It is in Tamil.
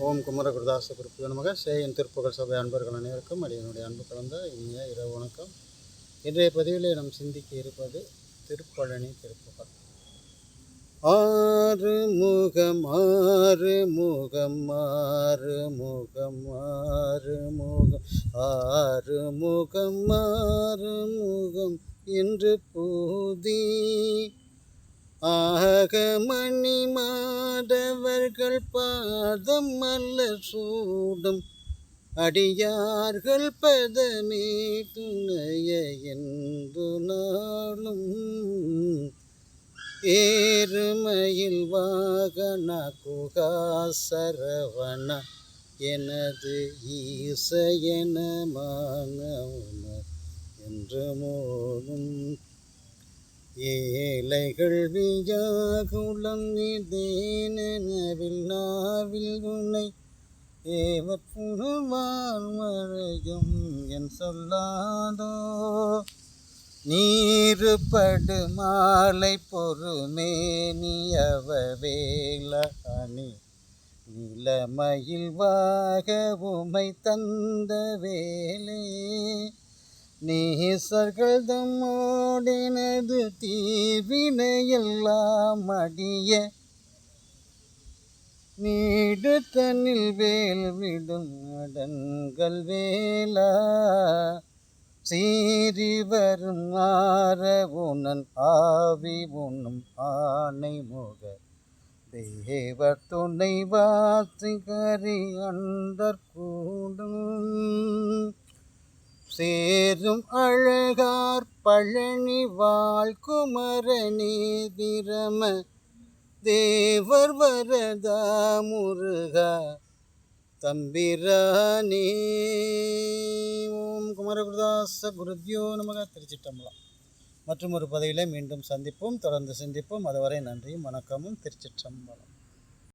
ஓம் குமரகுருதாச குருப்பியோ நமக. சேயன் திருப்புகழ் சபை அன்பர்கள் அனைவருக்கும் அடியனுடைய அன்பு கலந்த இனிய இரவு வணக்கம். இன்றைய பதிவிலே நாம் சிந்திக்க இருப்பது திருப்பழனி திருப்புகழ். ஆறு முகம் ஆறு முகம் ஆறு முகம் ஆறு முகம் ஆறு முகம் ஆறு முகம் என்று பூதி ஆகமணி மாதவர்கள் பாதம் மலர் சூடும் அடியார்கள் பதமே துணைய என்று நாளும் ஏறுமயில் வாகன குகா சரவண எனது ஈசையன மானவன என்று மோதும் ஏழைகள் வியாகுலம் நிதேனவில் நாவில் உன்னை ஏவற்புழுவால் மறையும் என் சொல்லாதோ நீருபடு மாலை பொறுமேனியவ வேலி நிலமயில் வாக உமை தந்த வேலே நீசர்கள் தம்மோடினது தீவினையெல்லாம் அடிய நீடு தன்னில் வேல் விடும் அடன்கள் வேலா சீறி வரும் ஆர உணன் ஆவி உண்ணும் ஆணை முக தேவ துணை வாசி கரி அண்டர் கூடும் சேரும் அழகார் பழனி வாழ்குமரனே பிரம தேவர் வரதா முருகா தம்பிரானே. ஓம் குமரகுருதாச குருத்யோ நமக. திருச்சிற்றம்பலம். மற்றும் ஒரு பதிவிலே மீண்டும் சந்திப்போம், தொடர்ந்து சிந்திப்போம். அதுவரை நன்றியும் வணக்கமும். திருச்சிற்றம்பலம்.